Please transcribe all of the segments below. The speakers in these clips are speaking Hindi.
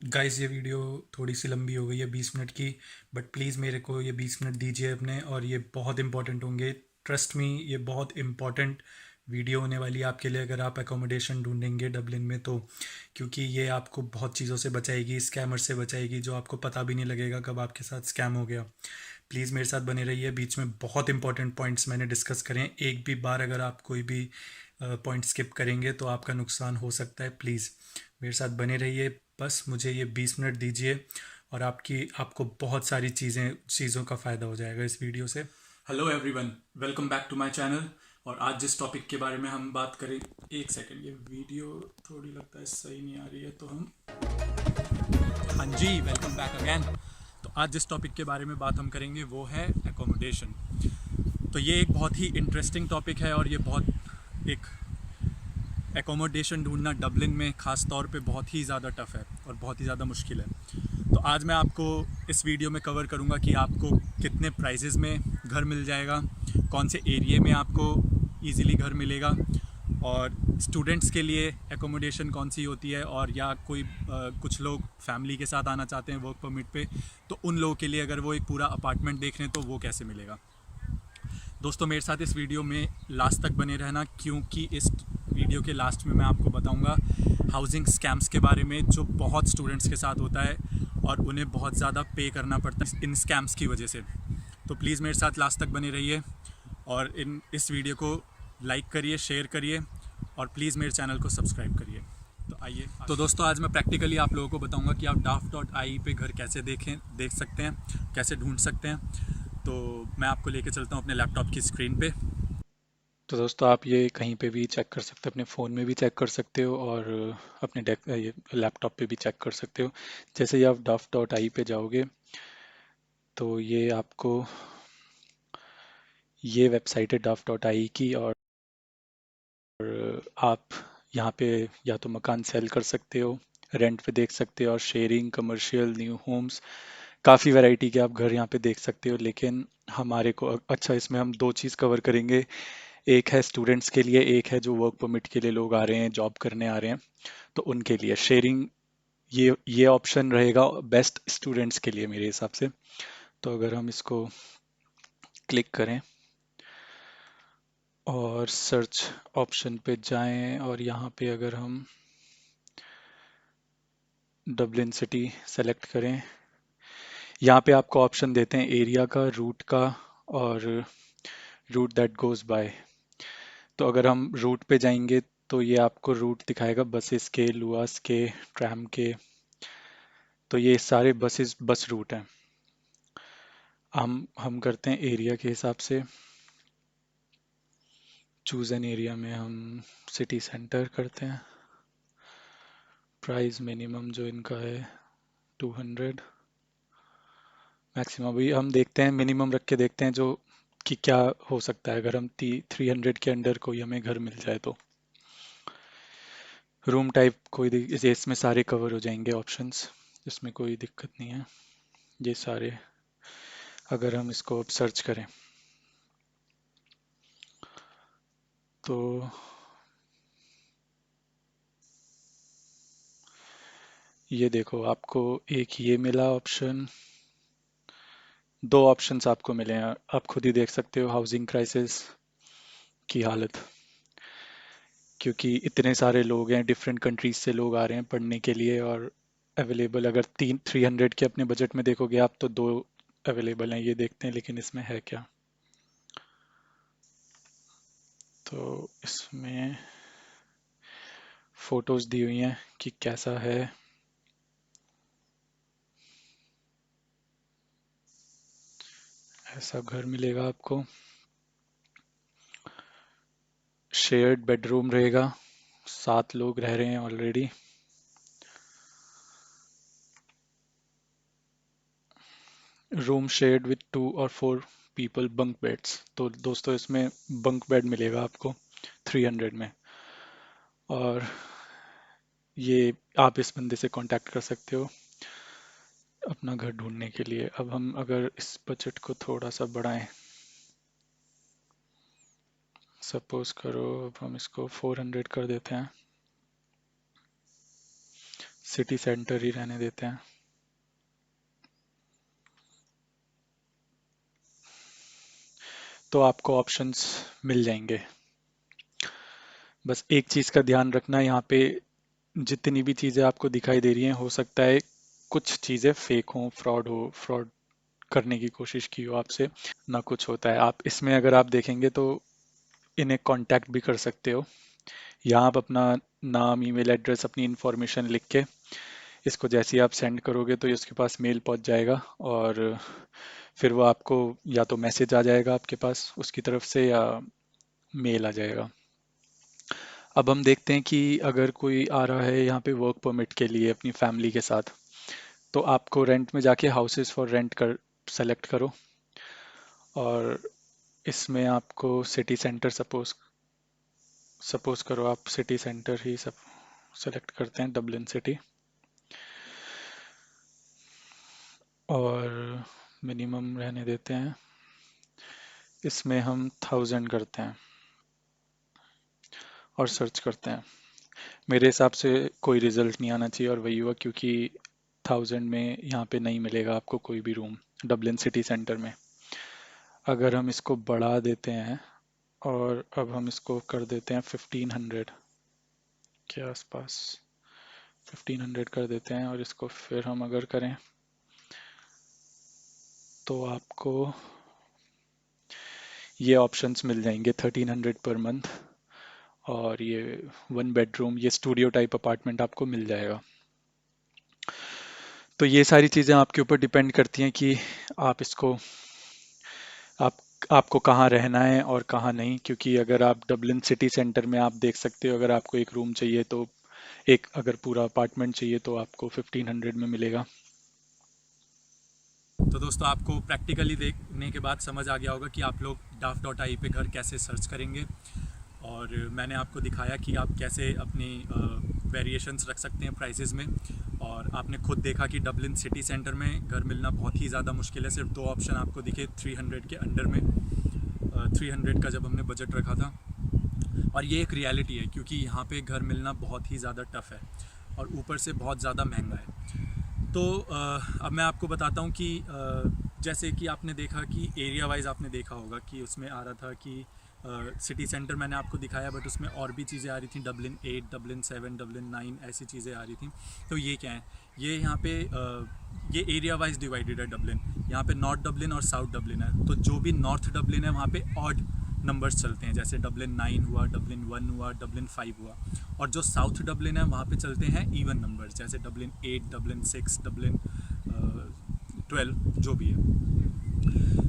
गाइस ये वीडियो थोड़ी सी लंबी हो गई है 20 मिनट की। बट प्लीज़ मेरे को ये 20 मिनट दीजिए अपने, और ये बहुत इंपॉर्टेंट होंगे। ट्रस्ट मी, ये बहुत इंपॉर्टेंट वीडियो होने वाली है आपके लिए अगर आप एकोमोडेशन ढूंढेंगे डबलिन में तो। क्योंकि ये आपको बहुत चीज़ों से बचाएगी, स्कैमर से बचाएगी, जो आपको पता भी नहीं लगेगा कब आपके साथ स्कैम हो गया। प्लीज़ मेरे साथ बने रहिए, बीच में बहुत इंपॉर्टेंट पॉइंट्स मैंने डिस्कस करें। एक भी बार अगर आप कोई भी पॉइंट स्किप करेंगे तो आपका नुकसान हो सकता है। प्लीज़ मेरे साथ बने रहिए, बस मुझे ये 20 मिनट दीजिए और आपको बहुत सारी चीज़ों का फ़ायदा हो जाएगा इस वीडियो से। Hello everyone, welcome back to my channel. और आज जिस टॉपिक के बारे में हम बात करें, एक सेकंड, ये वीडियो थोड़ी लगता है सही नहीं आ रही है तो हम, हाँ जी, वेलकम बैक अगेन। तो आज जिस टॉपिक के बारे में बात हम करेंगे वो है एकोमोडेशन। तो ये एक बहुत ही इंटरेस्टिंग टॉपिक है और ये बहुत एक एकोमोडेशन ढूंढना डबलिन में ख़ास तौर पे बहुत ही ज़्यादा टफ़ है और बहुत ही ज़्यादा मुश्किल है। तो आज मैं आपको इस वीडियो में कवर करूँगा कि आपको कितने प्राइजेज़ में घर मिल जाएगा, कौन से एरिया में आपको इजीली घर मिलेगा, और स्टूडेंट्स के लिए एकोमोडेशन कौन सी होती है, और या कुछ लोग फैमिली के साथ आना चाहते हैं वर्क परमिट पे, तो उन लोगों के लिए अगर वो एक पूरा अपार्टमेंट देख रहे हैं तो वो कैसे मिलेगा। दोस्तों मेरे साथ इस वीडियो में लास्ट तक बने रहना, क्योंकि इस वीडियो के लास्ट में मैं आपको बताऊंगा हाउसिंग स्कैम्स के बारे में जो बहुत स्टूडेंट्स के साथ होता है और उन्हें बहुत ज़्यादा पे करना पड़ता है इन स्कैम्स की वजह से। तो प्लीज़ मेरे साथ लास्ट तक बने रहिए और इस वीडियो को लाइक करिए, शेयर करिए और प्लीज़ मेरे चैनल को सब्सक्राइब करिए। तो आइए, तो दोस्तों आज मैं प्रैक्टिकली आप लोगों को बताऊंगा कि आप daft.ie पे घर कैसे देख सकते हैं, कैसे ढूंढ सकते हैं। तो मैं आपको लेके चलता हूँ अपने लैपटॉप की स्क्रीन पे। तो दोस्तों आप ये कहीं पे भी चेक कर सकते हो, अपने फ़ोन में भी चेक कर सकते हो और अपने ये लैपटॉप पे भी चेक कर सकते हो। जैसे ही आप डफ.आई पे जाओगे तो ये आपको ये वेबसाइट है डफ.आई की, और आप यहाँ पे या तो मकान सेल कर सकते हो, रेंट पे देख सकते हो, और शेयरिंग, कमर्शियल, न्यू होम्स, काफ़ी वैरायटी के आप घर यहाँ पे देख सकते हो। लेकिन हमारे को अच्छा, इसमें हम दो चीज़ कवर करेंगे। एक है स्टूडेंट्स के लिए, एक है जो वर्क परमिट के लिए लोग आ रहे हैं, जॉब करने आ रहे हैं, तो उनके लिए शेयरिंग, ये ऑप्शन रहेगा बेस्ट स्टूडेंट्स के लिए मेरे हिसाब से। तो अगर हम इसको क्लिक करें और सर्च ऑप्शन पे जाएं और यहाँ पे अगर हम डबलिन सिटी सेलेक्ट करें, यहाँ पे आपको ऑप्शन देते हैं एरिया का, रूट का, और रूट दैट गोज बाय। तो अगर हम रूट पे जाएंगे तो ये आपको रूट दिखाएगा बसेस के, लुआस के, ट्रैम के। तो ये सारे बस रूट हैं। हम करते हैं एरिया के हिसाब से। चूज एन एरिया में हम सिटी सेंटर करते हैं। प्राइस मिनिमम जो इनका है 200, मैक्सिमम भी हम देखते हैं, मिनिमम रख के देखते हैं जो कि क्या हो सकता है अगर हम 300 के अंडर कोई हमें घर मिल जाए तो। रूम टाइप इसमें सारे कवर हो जाएंगे ऑप्शंस, इसमें कोई दिक्कत नहीं है। ये सारे अगर हम इसको अब सर्च करें तो ये देखो, आपको एक ये मिला ऑप्शन, दो ऑप्शंस आपको मिले हैं। आप खुद ही देख सकते हो हाउसिंग क्राइसिस की हालत, क्योंकि इतने सारे लोग हैं, डिफरेंट कंट्रीज से लोग आ रहे हैं पढ़ने के लिए, और अवेलेबल अगर 300 के अपने बजट में देखोगे आप तो दो अवेलेबल हैं, ये देखते हैं लेकिन इसमें है क्या। तो इसमें फोटोज दी हुई हैं कि कैसा है। ऐसा घर मिलेगा आपको, शेयर्ड बेडरूम रहेगा, 7 लोग रह रहे हैं ऑलरेडी। रूम शेयर्ड विथ 2 और 4 पीपल, बंक बेड्स। तो दोस्तों इसमें बंक बेड मिलेगा आपको 300 में। और ये आप इस बंदे से कांटेक्ट कर सकते हो अपना घर ढूंढने के लिए। अब हम अगर इस बजट को थोड़ा सा बढ़ाएं, सपोज करो अब हम इसको 400 कर देते हैं। सिटी सेंटर ही रहने देते हैं। तो आपको ऑप्शंस मिल जाएंगे। बस एक चीज़ का ध्यान रखना, यहाँ पे जितनी भी चीज़ें आपको दिखाई दे रही हैं, हो सकता है कुछ चीज़ें फेक हों, फ्रॉड हो, फ्रॉड करने की कोशिश की हो आपसे, ना कुछ होता है। आप इसमें अगर आप देखेंगे तो इन्हें कांटेक्ट भी कर सकते हो। यहाँ आप अपना नाम, ईमेल एड्रेस, अपनी इंफॉर्मेशन लिख के इसको जैसे ही आप सेंड करोगे तो ये उसके पास मेल पहुंच जाएगा, और फिर वो आपको या तो मैसेज आ जाएगा आपके पास उसकी तरफ से, या मेल आ जाएगा। अब हम देखते हैं कि अगर कोई आ रहा है यहाँ पे वर्क परमिट के लिए अपनी फैमिली के साथ, तो आपको रेंट में जाके हाउसेस फॉर रेंट कर सेलेक्ट करो, और इसमें आपको सिटी सेंटर, सपोज सपोज करो आप सिटी सेंटर ही सब सेलेक्ट करते हैं, डबलिन सिटी, और मिनिमम रहने देते हैं, इसमें हम 1000 करते हैं और सर्च करते हैं। मेरे हिसाब से कोई रिजल्ट नहीं आना चाहिए, और वही हुआ, क्योंकि 1000 में यहाँ पे नहीं मिलेगा आपको कोई भी रूम डबलिन सिटी सेंटर में। अगर हम इसको बढ़ा देते हैं और अब हम इसको कर देते हैं 1500 के आसपास, 1500 कर देते हैं, और इसको फिर हम अगर करें तो आपको ये ऑप्शंस मिल जाएंगे 1300 पर मंथ, और ये 1 बेडरूम, ये स्टूडियो टाइप अपार्टमेंट आपको मिल जाएगा। तो ये सारी चीज़ें आपके ऊपर डिपेंड करती हैं कि आप इसको, आप आपको कहाँ रहना है और कहाँ नहीं, क्योंकि अगर आप डबलिन सिटी सेंटर में, आप देख सकते हो, अगर आपको एक रूम चाहिए तो, एक अगर पूरा अपार्टमेंट चाहिए तो आपको 1500 में मिलेगा। तो दोस्तों, आपको प्रैक्टिकली देखने के बाद समझ आ गया होगा कि आप लोग daft.ai पे घर कैसे सर्च करेंगे, और मैंने आपको दिखाया कि आप कैसे अपनी वेरिएशंस रख सकते हैं प्राइसेस में। और आपने खुद देखा कि डबलिन सिटी सेंटर में घर मिलना बहुत ही ज़्यादा मुश्किल है। सिर्फ 2 ऑप्शन आपको दिखे 300 के अंडर में, 300 का जब हमने बजट रखा था। और ये एक रियलिटी है, क्योंकि यहाँ पे घर मिलना बहुत ही ज़्यादा टफ़ है और ऊपर से बहुत ज़्यादा महंगा है। तो अब मैं आपको बताता हूँ कि जैसे कि आपने देखा कि एरिया वाइज आपने देखा होगा कि उसमें आ रहा था कि सिटी सेंटर मैंने आपको दिखाया, बट उसमें और भी चीज़ें आ रही थी, डबलिन 8, डबलिन 7, डबलिन 9, ऐसी चीज़ें आ रही थी। तो ये क्या है, ये यहाँ पे ये एरिया वाइज डिवाइडेड है डबलिन। यहाँ पे नॉर्थ डबलिन और साउथ डबलिन है। तो जो भी नॉर्थ डबलिन है वहाँ पे ऑड नंबर्स चलते हैं, जैसे डबलिन 9 हुआ, डबलिन 1 हुआ, डबलिन 5 हुआ। और जो साउथ डबलिन है वहाँ पे चलते हैं इवन नंबर्स, जैसे डबलिन 8, डबलिन 6, डबलिन 12, जो भी है।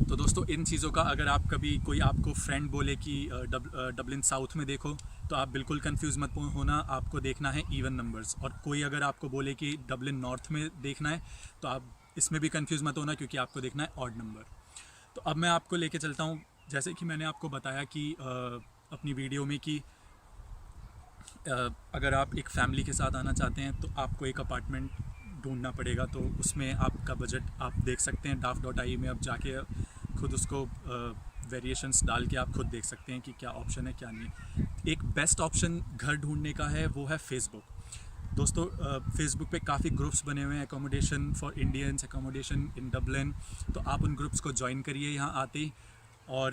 तो दोस्तों, इन चीज़ों का अगर आप कभी कोई आपको फ्रेंड बोले कि डबलिन साउथ में देखो, तो आप बिल्कुल कंफ्यूज मत होना, आपको देखना है इवन नंबर्स। और कोई अगर आपको बोले कि डबलिन नॉर्थ में देखना है, तो आप इसमें भी कंफ्यूज मत होना, क्योंकि आपको देखना है ऑड नंबर। तो अब मैं आपको लेके चलता हूँ, जैसे कि मैंने आपको बताया कि अपनी वीडियो में कि अगर आप एक फैमिली के साथ आना चाहते हैं तो आपको एक अपार्टमेंट ढूंढना पड़ेगा। तो उसमें आपका बजट आप देख सकते हैं, daft.ai में अब जाके खुद उसको वेरिएशंस डाल के आप खुद देख सकते हैं कि क्या ऑप्शन है क्या नहीं। एक बेस्ट ऑप्शन घर ढूंढने का है, वो है फेसबुक। दोस्तों, फेसबुक पे काफ़ी ग्रुप्स बने हुए हैं, accommodation for Indians, accommodation in Dublin. तो आप उन ग्रुप्स को ज्वाइन करिए यहाँ आते ही, और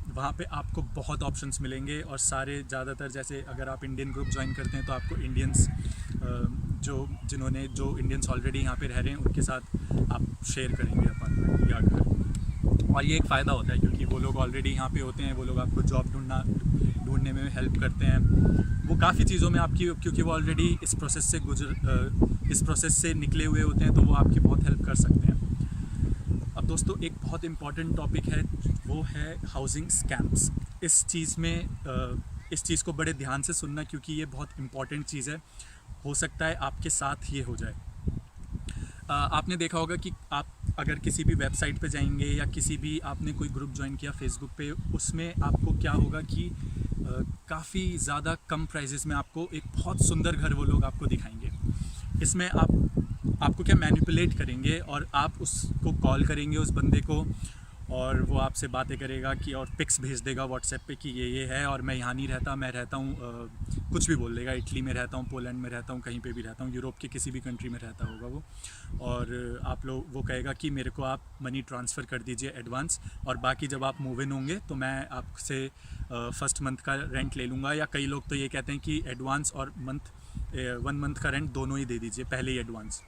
वहाँ पे आपको बहुत ऑप्शंस मिलेंगे। और सारे ज़्यादातर, जैसे अगर आप इंडियन ग्रुप ज्वाइन करते हैं तो आपको इंडियंस जो इंडियंस ऑलरेडी यहाँ पे रह रहे हैं उनके साथ आप शेयर करेंगे अपार्टमेंट या घर। और ये एक फ़ायदा होता है, क्योंकि वो लोग ऑलरेडी यहाँ पे होते हैं, वो लोग आपको जॉब ढूंढने में हेल्प करते हैं, वो काफ़ी चीज़ों में आपकी, क्योंकि वो ऑलरेडी इस प्रोसेस से निकले हुए होते हैं, तो वो आपकी बहुत हेल्प कर सकते हैं। अब दोस्तों, एक बहुत इम्पॉर्टेंट टॉपिक है, वो है हाउसिंग स्कैम्स। इस चीज़ को बड़े ध्यान से सुनना, क्योंकि ये बहुत इम्पॉर्टेंट चीज़ है। हो सकता है आपके साथ ये हो जाए। आपने देखा होगा कि आप अगर किसी भी वेबसाइट पे जाएंगे या किसी भी आपने कोई ग्रुप ज्वाइन किया फेसबुक पे, उसमें आपको क्या होगा कि काफ़ी ज़्यादा कम प्राइजेस में आपको एक बहुत सुंदर घर वो लोग आपको दिखाएंगे। इसमें आपको क्या मैनिपुलेट करेंगे, और आप उसको कॉल करेंगे उस बंदे को, और वो आपसे बातें करेगा कि और पिक्स भेज देगा व्हाट्सएप पे कि ये है, और मैं यहाँ नहीं रहता, मैं रहता हूँ कुछ भी बोल देगा, इटली में रहता हूँ, पोलैंड में रहता हूँ, कहीं पे भी रहता हूँ, यूरोप के किसी भी कंट्री में रहता होगा वो। और आप लोग वो कहेगा कि मेरे को आप मनी ट्रांसफ़र कर दीजिए एडवांस, और बाकी जब आप मूव इन होंगे तो मैं आपसे फर्स्ट मंथ का रेंट ले लूँगा। या कई लोग तो ये कहते हैं कि एडवांस और 1 मंथ का रेंट दोनों ही दे दीजिए, पहले ही एडवांस।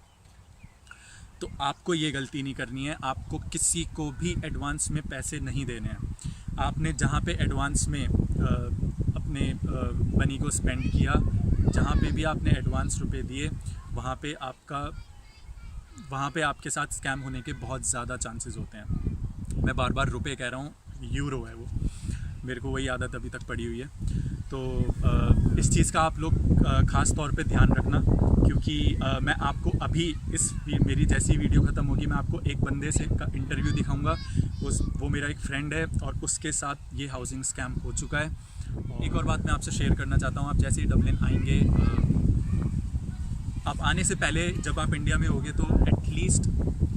तो आपको ये गलती नहीं करनी है, आपको किसी को भी एडवांस में पैसे नहीं देने हैं। आपने जहाँ पे एडवांस में अपने मनी को स्पेंड किया, जहाँ पे भी आपने एडवांस रुपए दिए, वहाँ पे आपके साथ स्कैम होने के बहुत ज़्यादा चांसेस होते हैं। मैं बार बार रुपए कह रहा हूँ, यूरो है वो, मेरे को वही आदत अभी तक पड़ी हुई है। तो इस चीज़ का आप लोग ख़ास तौर पे ध्यान रखना, क्योंकि मैं आपको अभी मेरी जैसी वीडियो ख़त्म होगी मैं आपको एक बंदे से का इंटरव्यू दिखाऊंगा। वो मेरा एक फ्रेंड है और उसके साथ ये हाउसिंग स्कैम हो चुका है। एक और बात मैं आपसे शेयर करना चाहता हूँ, आप जैसे ही डबलिन आएंगे, आप आने से पहले जब आप इंडिया में होगे तो एटलीस्ट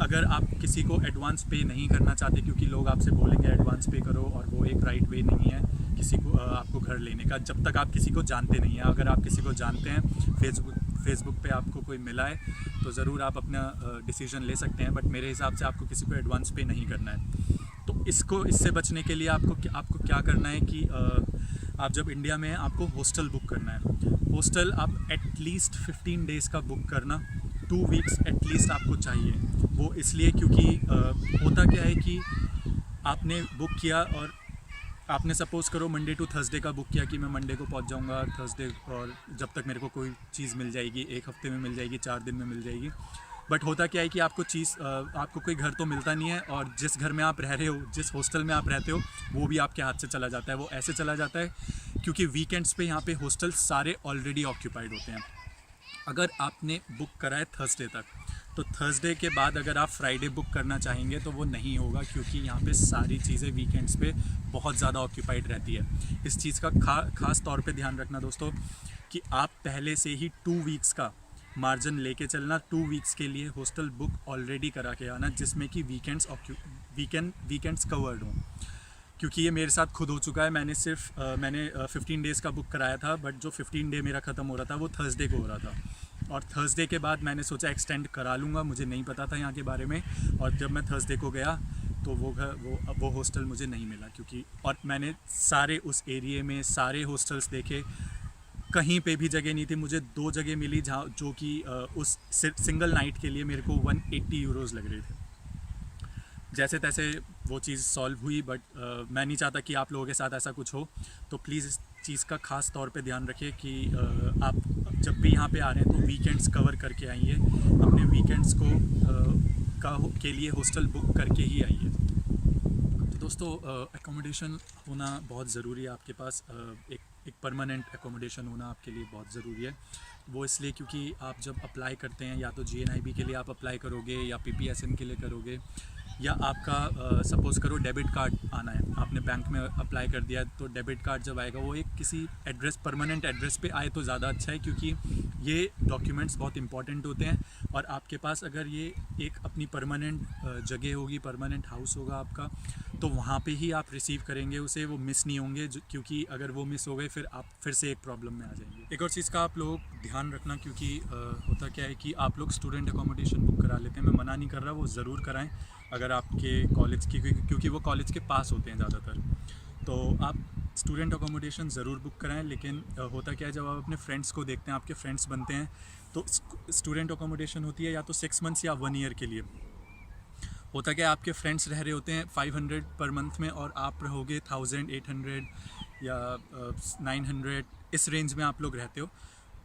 अगर आप किसी को एडवांस पे नहीं करना चाहते, क्योंकि लोग आपसे बोलेंगे एडवांस पे करो, और वो एक राइट वे नहीं है किसी को आपको घर लेने का, जब तक आप किसी को जानते नहीं हैं। अगर आप किसी को जानते हैं, फेसबुक पे आपको कोई मिला है, तो ज़रूर आप अपना डिसीजन ले सकते हैं, बट मेरे हिसाब से आपको किसी को एडवांस पे नहीं करना है। तो इससे बचने के लिए आपको क्या करना है कि आप जब इंडिया में हैं आपको हॉस्टल बुक करना है। हॉस्टल आप एटलीस्ट 15 डेज़ का बुक करना, 2 वीक्स एटलीस्ट आपको चाहिए। वो इसलिए क्योंकि होता क्या है कि आपने बुक किया, और आपने सपोज़ करो मंडे टू थर्सडे का बुक किया कि मैं मंडे को पहुंच जाऊंगा थर्सडे, और जब तक मेरे को कोई चीज़ मिल जाएगी, 1 हफ्ते में मिल जाएगी, 4 दिन में मिल जाएगी। बट होता क्या है कि आपको कोई घर तो मिलता नहीं है, और जिस घर में आप रह रहे हो, जिस हॉस्टल में आप रहते हो, वो भी आपके हाथ से चला जाता है। वो ऐसे चला जाता है क्योंकि वीकेंड्स पे यहाँ पे हॉस्टल सारे ऑलरेडी ऑक्यूपाइड होते हैं। अगर आपने बुक करा है थर्सडे तक, तो थर्सडे के बाद अगर आप फ्राइडे बुक करना चाहेंगे तो वो नहीं होगा, क्योंकि यहाँ पे सारी चीज़ें वीकेंड्स पे बहुत ज़्यादा ऑक्यूपाइड रहती है। इस चीज़ का खास तौर पे ध्यान रखना दोस्तों, कि आप पहले से ही 2 वीक्स का मार्जिन लेके चलना। 2 वीक्स के लिए हॉस्टल बुक ऑलरेडी करा के आना, जिसमें कि वीकेंड्स कवर्ड हों, क्योंकि ये मेरे साथ खुद हो चुका है। मैंने 15 डेज़ का बुक कराया था, बट जो 15 डे मेरा ख़त्म हो रहा था वो थर्सडे को हो रहा था, और थर्सडे के बाद मैंने सोचा एक्सटेंड करा लूँगा, मुझे नहीं पता था यहाँ के बारे में। और जब मैं थर्सडे को गया तो वो हॉस्टल मुझे नहीं मिला, क्योंकि और मैंने सारे उस एरिए में सारे हॉस्टल्स देखे, कहीं पे भी जगह नहीं थी। मुझे 2 जगह मिली जहाँ जो कि उस सिंगल नाइट के लिए मेरे को 180 यूरोज़ लग रहे थे। जैसे तैसे वो चीज़ सॉल्व हुई, बट मैं नहीं चाहता कि आप लोगों के साथ ऐसा कुछ हो। तो प्लीज़ इस चीज़ का ख़ास तौर पे ध्यान रखिए कि आप जब भी यहाँ पे आ रहे हैं तो वीकेंड्स कवर करके आइए, अपने वीकेंड्स के लिए हॉस्टल बुक करके ही आइए। तो दोस्तों, एकोमोडेशन होना बहुत ज़रूरी है आपके पास। एक परमानेंट एकोमोडेशन होना आपके लिए बहुत ज़रूरी है। वो इसलिए क्योंकि आप जब अप्लाई करते हैं, या तो GNIB के लिए आप अप्लाई करोगे, या PPSN के लिए करोगे, या आपका सपोज़ करो डेबिट कार्ड आना है, आपने बैंक में अप्लाई कर दिया, तो डेबिट कार्ड जब आएगा वो एक किसी परमानेंट एड्रेस पे आए तो ज़्यादा अच्छा है, क्योंकि ये डॉक्यूमेंट्स बहुत इंपॉर्टेंट होते हैं। और आपके पास अगर ये एक अपनी परमानेंट जगह होगी, परमानेंट हाउस होगा आपका, तो वहाँ पे ही आप रिसीव करेंगे उसे, वो मिस नहीं होंगे, क्योंकि अगर वो मिस हो गए फिर आप फिर से एक प्रॉब्लम में आ जाएंगे। एक और चीज़ का आप लोग ध्यान रखना, क्योंकि होता क्या है कि आप लोग स्टूडेंट अकोमोडेशन बुक करा लेते हैं। मैं मना नहीं कर रहा, वो ज़रूर कराएं अगर आपके कॉलेज की, क्योंकि वो कॉलेज के पास होते हैं ज़्यादातर। तो आप स्टूडेंट अकोमोडेशन ज़रूर बुक कराएं। लेकिन होता क्या है, जब आप अपने फ्रेंड्स को देखते हैं, आपके फ्रेंड्स बनते हैं, तो स्टूडेंट अकोमोडेशन होती है या तो 6 मंथ्स या 1 ईयर के लिए। होता क्या है, आपके फ्रेंड्स रह रहे होते हैं 500 पर मंथ में, और आप रहोगे 1000, 800 या 900, इस रेंज में आप लोग रहते हो।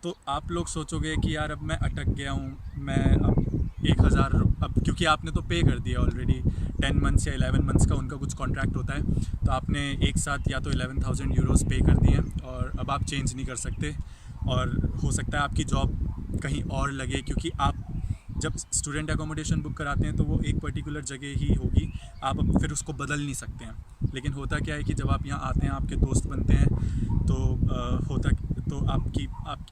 तो आप लोग सोचोगे कि यार अब मैं अटक गया हूँ, मैं अब 1000, अब क्योंकि आपने तो पे कर दिया ऑलरेडी 10 मंथ्स या 11 मंथ्स का उनका कुछ कॉन्ट्रैक्ट होता है, तो आपने एक साथ या तो 11,000 यूरोज़ पे कर दिए हैं, और अब आप चेंज नहीं कर सकते, और हो सकता है आपकी जॉब कहीं और लगे, क्योंकि आप जब स्टूडेंट एकोमोडेशन बुक कराते हैं तो वो एक पर्टिकुलर जगह ही होगी, आप अब फिर उसको बदल नहीं सकते हैं। लेकिन होता क्या है कि जब आप यहाँ आते हैं, आपके दोस्त बनते हैं, तो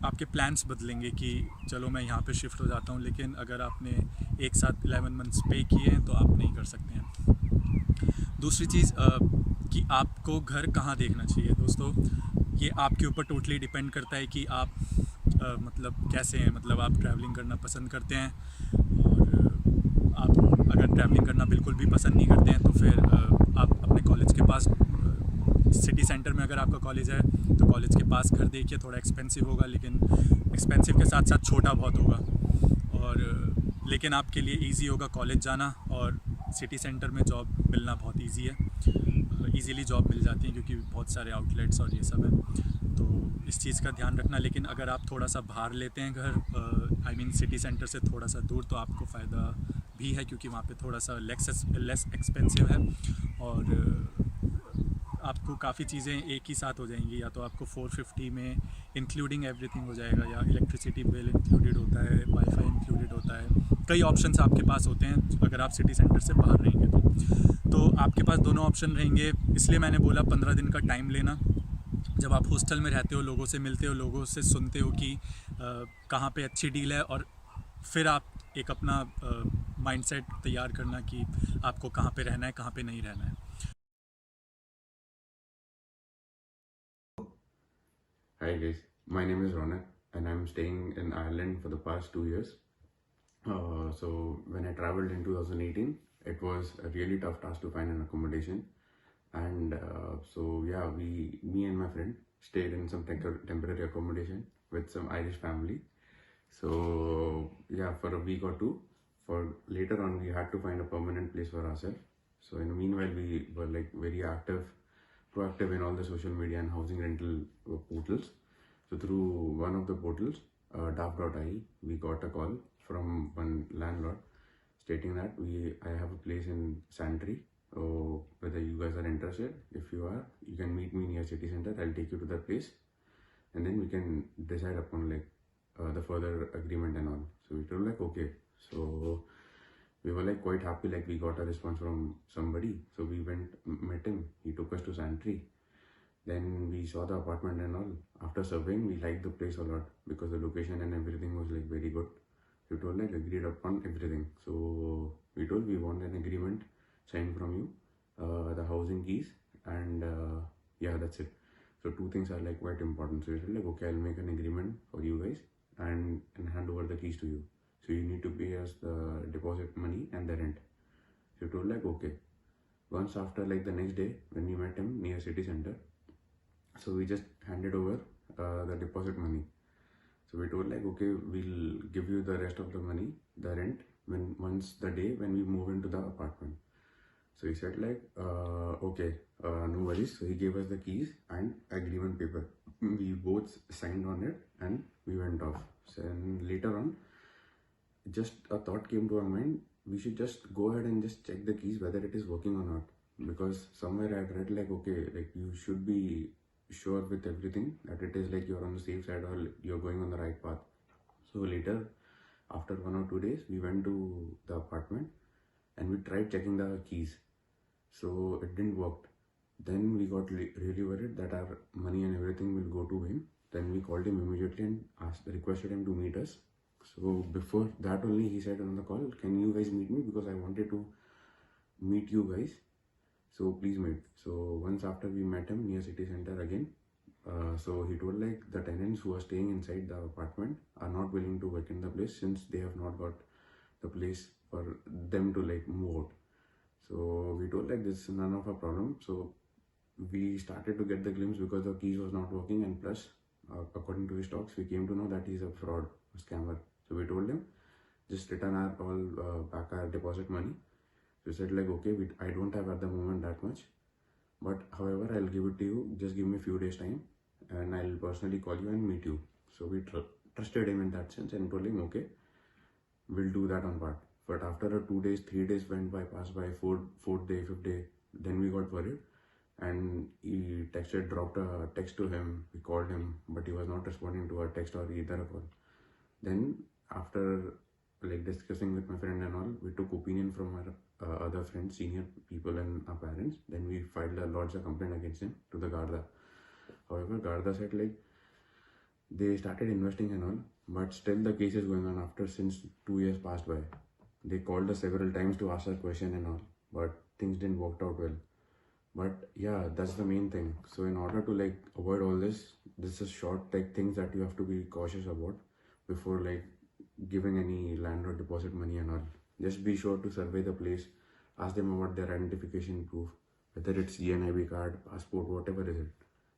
आपके प्लान्स बदलेंगे कि चलो मैं यहाँ पे शिफ्ट हो जाता हूँ। लेकिन अगर आपने एक साथ 11 मंथ्स पे किए हैं तो आप नहीं कर सकते हैं। दूसरी चीज़ कि आपको घर कहाँ देखना चाहिए दोस्तों, ये आपके ऊपर टोटली डिपेंड करता है कि आप मतलब कैसे हैं, मतलब आप ट्रैवलिंग करना पसंद करते हैं, और आप अगर ट्रैवलिंग करना बिल्कुल भी पसंद नहीं करते हैं तो फिर आप अपने कॉलेज के पास, सिटी सेंटर में अगर आपका कॉलेज है तो कॉलेज के पास घर देखिए। थोड़ा एक्सपेंसिव होगा, लेकिन एक्सपेंसिव के साथ साथ छोटा बहुत होगा, और लेकिन आपके लिए इजी होगा कॉलेज जाना, और सिटी सेंटर में जॉब मिलना बहुत इजी है, इजीली जॉब मिल जाती है क्योंकि बहुत सारे आउटलेट्स और ये सब है। तो इस चीज़ का ध्यान रखना। लेकिन अगर आप थोड़ा सा बाहर लेते हैं घर, आई मीन सिटी सेंटर से थोड़ा सा दूर, तो आपको फ़ायदा भी है क्योंकि वहाँ पे थोड़ा सा लेस एक्सपेंसिव है, और आपको काफ़ी चीज़ें एक ही साथ हो जाएंगी। या तो आपको 450 में इंक्लूडिंग एवरीथिंग हो जाएगा, या इलेक्ट्रिसिटी बिल इंक्लूडेड होता है, वाईफाई इंक्लूडेड होता है, कई ऑप्शंस आपके पास होते हैं अगर आप सिटी सेंटर से बाहर रहेंगे तो आपके पास दोनों ऑप्शन रहेंगे। इसलिए मैंने बोला 15 दिन का टाइम लेना। जब आप हॉस्टल में रहते हो, लोगों से मिलते हो, लोगों से सुनते हो कि कहाँ पे अच्छी डील है, और फिर आप एक अपना माइंडसेट तैयार करना कि आपको कहाँ पे रहना है, कहाँ पे नहीं रहना है। Hi guys, my name is Ronak and I'm staying in Ireland for the past 2 years. So when I traveled in 2018, it was a really tough task to find an accommodation. And so yeah, me and my friend stayed in some temporary accommodation with some Irish family. So yeah, for a week or two. For later on, we had to find a permanent place for ourselves. So in the meanwhile, we were like very proactive in all the social media and housing rental portals. So through one of the portals, DAF.ie, we got a call from one landlord stating that I have a place in Santry. Whether you guys are interested, if you are, you can meet me near city center. I'll take you to that place, and then we can decide upon like the further agreement and all. So we told like okay. So we were like quite happy, like we got a response from somebody. So we went, met him. He took us to Santry. Then we saw the apartment and all. After surveying, we liked the place a lot because the location and everything was like very good. We told like agreed upon everything. So we told we want an agreement signed from you, the housing keys, and yeah, that's it. So two things are like quite important. So we said like okay, I'll make an agreement for you guys and hand over the keys to you. So you need to pay us the deposit money and the rent. So we told like okay. Once after like the next day when we met him near city center, so we just handed over the deposit money. So we told like okay, we'll give you the rest of the money, the rent, when once the day when we move into the apartment. So he said like okay, no worries. So he gave us the keys and agreement paper. We both signed on it and we went off. So and later on, just a thought came to our mind. We should just go ahead and just check the keys whether it is working or not. Because somewhere I had read like okay, like you should be sure with everything that it is like you're on the safe side or you're going on the right path. So later, after 1 or 2 days, we went to the apartment and we tried checking the keys. So it didn't work. Then we got really worried that our money and everything will go to him. Then we called him immediately and requested him to meet us. So before that only he said on the call, can you guys meet me because I wanted to meet you guys. So please meet. So once after we met him near city center again, so he told like the tenants who are staying inside the apartment are not willing to vacate the place since they have not got the place for them to like move out. So we told like this is none of a problem. So we started to get the glimpse because the keys was not working, and plus according to his talks we came to know that he's a fraud, a scammer. So we told him just return our all back our deposit money. So he said like okay, I don't have at the moment that much, but however I'll give it to you, just give me a few days time and I'll personally call you and meet you. So we trusted him in that sense and told him okay, we'll do that on part. But after 2 days, 3 days went by, passed by, fourth day, fifth day, then we got worried and he dropped a text to him. We called him, but he was not responding to our text or either a call. Then after like discussing with my friend and all, we took opinion from our other friends, senior people and our parents. Then we lodged a complaint against him to the Garda. However, Garda said like they started investing and all, but still the case is going on after since 2 years passed by. They called us several times to ask us question and all, but things didn't work out well. But yeah, that's the main thing. So in order to like avoid all this is short like things that you have to be cautious about before like giving any landlord deposit money and all. Just be sure to survey the place, ask them about their identification proof, whether it's GNIB card, passport, whatever is it.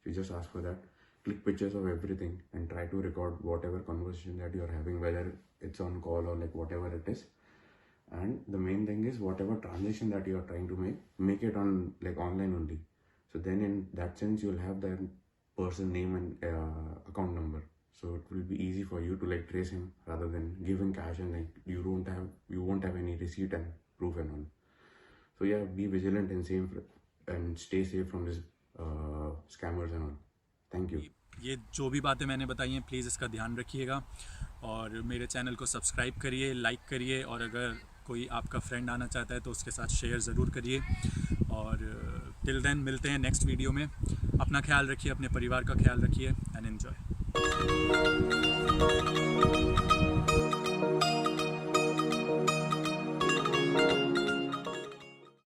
You just ask for that. Click pictures of everything and try to record whatever conversation that you're having, whether it's on call or like whatever it is. And the main thing is whatever transaction that you are trying to make it on like online only. So then in that sense you'll have the person name and account number, so it will be easy for you to like trace him rather than giving cash and like you won't have any receipt and proof and all. So yeah, be vigilant and safe and stay safe from this scammers and all. Thank you. ये जो भी बातें मैंने बताई हैं प्लीज़ इसका ध्यान रखिएगा और मेरे चैनल को सब्सक्राइब करिए, लाइक करिए और अगर कोई आपका फ्रेंड आना चाहता है तो उसके साथ शेयर ज़रूर करिए। और टिल देन मिलते हैं नेक्स्ट वीडियो में। अपना ख्याल रखिए, अपने परिवार का ख्याल रखिए एंड एन्जॉय।